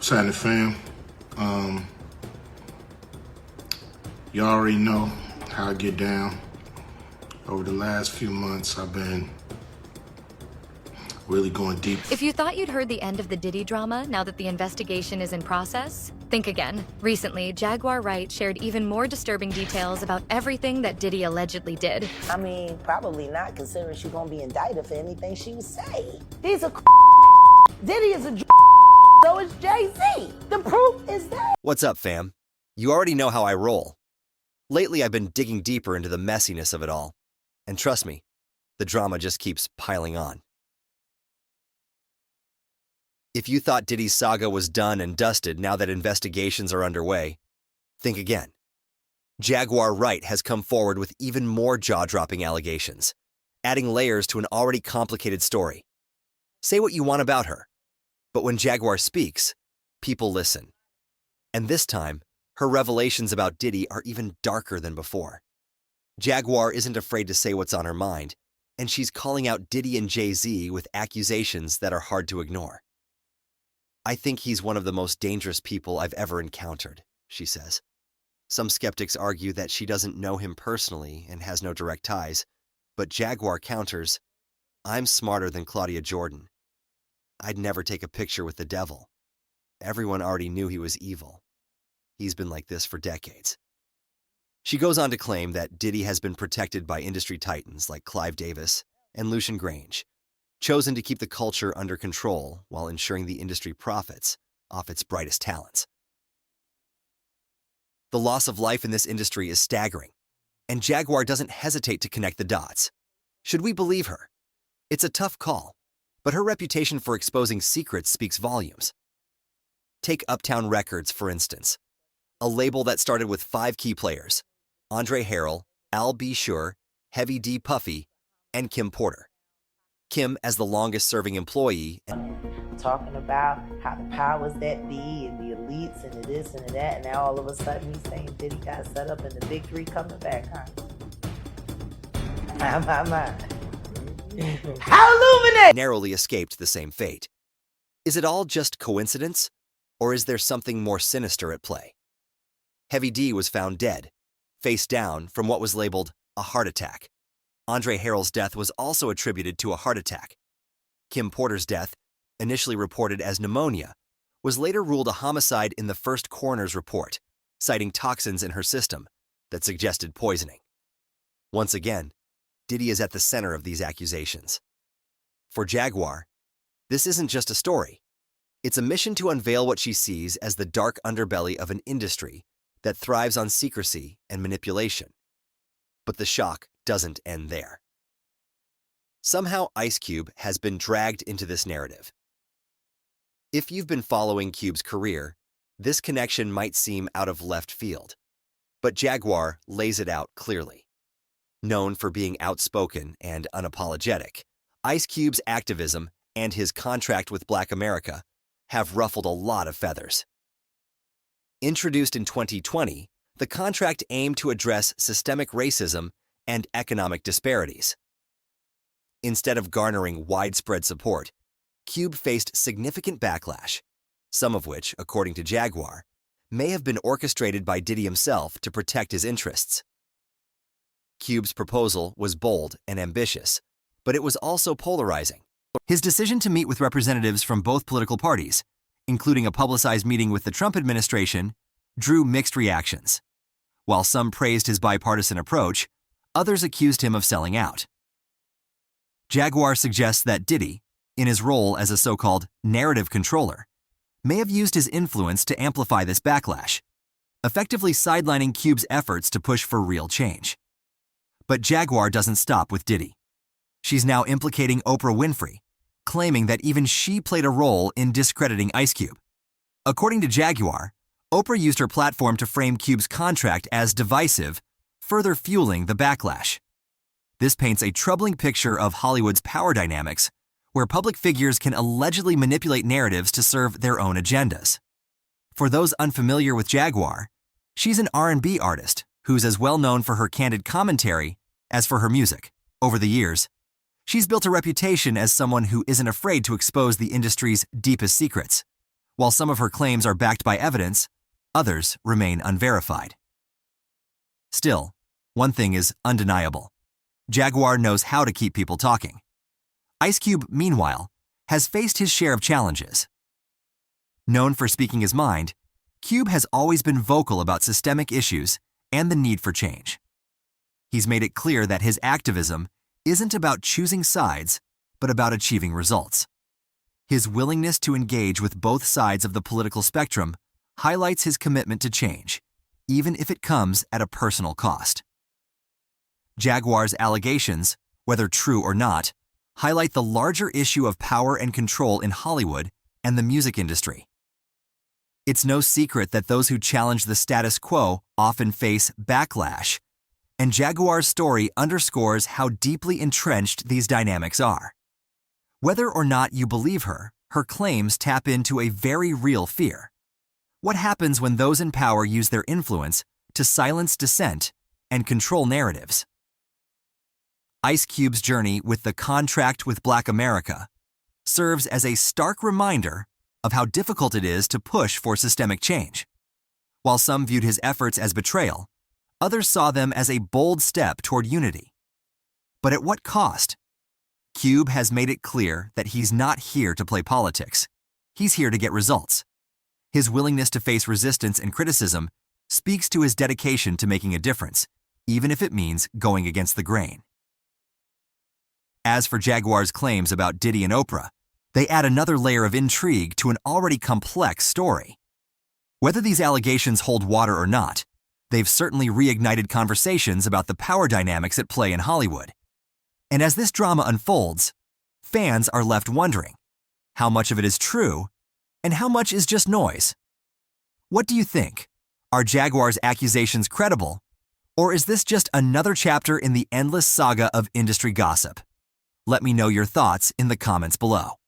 What's happening, fam? Um, you already know how I get down. Over the last few months, I've been really going deep. If you thought you'd heard the end of the Diddy drama now that the investigation is in process, think again. Recently, Jaguar Wright shared even more disturbing details about everything that Diddy allegedly did. I mean, probably not, considering she's gonna be indicted for anything she would say. These are Diddy is a so is Jay-Z. The proof is there. What's up, fam? You already know how I roll. Lately, I've been digging deeper into the messiness of it all. And trust me, the drama just keeps piling on. If you thought Diddy's saga was done and dusted now that investigations are underway, think again. Jaguar Wright has come forward with even more jaw-dropping allegations, adding layers to an already complicated story. Say what you want about her, but when Jaguar speaks, people listen. And this time, her revelations about Diddy are even darker than before. Jaguar isn't afraid to say what's on her mind, and she's calling out Diddy and Jay-Z with accusations that are hard to ignore. "I think he's one of the most dangerous people I've ever encountered," she says. Some skeptics argue that she doesn't know him personally and has no direct ties, but Jaguar counters, "I'm smarter than Claudia Jordan. I'd never take a picture with the devil. Everyone already knew he was evil. He's been like this for decades." She goes on to claim that Diddy has been protected by industry titans like Clive Davis and Lucian Grange, chosen to keep the culture under control while ensuring the industry profits off its brightest talents. The loss of life in this industry is staggering, and Jaguar doesn't hesitate to connect the dots. Should we believe her? It's a tough call, but her reputation for exposing secrets speaks volumes. Take Uptown Records, for instance, a label that started with 5 key players: Andre Harrell, Al B. Sure, Heavy D. Puffy, and Kim Porter. Kim as the longest-serving employee. Talking about how the powers that be and the elites and the this and the that, and now all of a sudden he's saying Diddy got set up and the big 3 coming back, huh? My. How illuminate! Narrowly escaped the same fate. Is it all just coincidence, or is there something more sinister at play? Heavy D was found dead, face down from what was labeled a heart attack. Andre Harrell's death was also attributed to a heart attack. Kim Porter's death, initially reported as pneumonia, was later ruled a homicide in the first coroner's report, citing toxins in her system that suggested poisoning. Once again, Diddy is at the center of these accusations. For Jaguar, this isn't just a story. It's a mission to unveil what she sees as the dark underbelly of an industry that thrives on secrecy and manipulation. But the shock doesn't end there. Somehow Ice Cube has been dragged into this narrative. If you've been following Cube's career, this connection might seem out of left field, but Jaguar lays it out clearly. Known for being outspoken and unapologetic, Ice Cube's activism and his contract with Black America have ruffled a lot of feathers. Introduced in 2020, the contract aimed to address systemic racism and economic disparities. Instead of garnering widespread support, Cube faced significant backlash, some of which, according to Jaguar, may have been orchestrated by Diddy himself to protect his interests. Cube's proposal was bold and ambitious, but it was also polarizing. His decision to meet with representatives from both political parties, including a publicized meeting with the Trump administration, drew mixed reactions. While some praised his bipartisan approach, others accused him of selling out. Jaguar suggests that Diddy, in his role as a so-called narrative controller, may have used his influence to amplify this backlash, effectively sidelining Cube's efforts to push for real change. But Jaguar doesn't stop with Diddy. She's now implicating Oprah Winfrey, claiming that even she played a role in discrediting Ice Cube. According to Jaguar, Oprah used her platform to frame Cube's contract as divisive, further fueling the backlash. This paints a troubling picture of Hollywood's power dynamics, where public figures can allegedly manipulate narratives to serve their own agendas. For those unfamiliar with Jaguar, she's an R&B artist who's as well known for her candid commentary as for her music. Over the years, she's built a reputation as someone who isn't afraid to expose the industry's deepest secrets, While some of her claims are backed by evidence, others remain unverified. Still, one thing is undeniable. Jaguar knows how to keep people talking. Ice Cube, meanwhile, has faced his share of challenges. Known for speaking his mind, Cube has always been vocal about systemic issues and the need for change. He's made it clear that his activism isn't about choosing sides, but about achieving results. His willingness to engage with both sides of the political spectrum highlights his commitment to change, even if it comes at a personal cost. Jaguar's allegations, whether true or not, highlight the larger issue of power and control in Hollywood and the music industry. It's no secret that those who challenge the status quo often face backlash, and Jaguar's story underscores how deeply entrenched these dynamics are. Whether or not you believe her, her claims tap into a very real fear. What happens when those in power use their influence to silence dissent and control narratives? Ice Cube's journey with the Contract with Black America serves as a stark reminder of how difficult it is to push for systemic change. While some viewed his efforts as betrayal, others saw them as a bold step toward unity. But at what cost? Cube has made it clear that he's not here to play politics. He's here to get results. His willingness to face resistance and criticism speaks to his dedication to making a difference, even if it means going against the grain. As for Jaguar's claims about Diddy and Oprah, they add another layer of intrigue to an already complex story. Whether these allegations hold water or not, they've certainly reignited conversations about the power dynamics at play in Hollywood. And as this drama unfolds, fans are left wondering how much of it is true and how much is just noise. What do you think? Are Jaguar's accusations credible, or is this just another chapter in the endless saga of industry gossip? Let me know your thoughts in the comments below.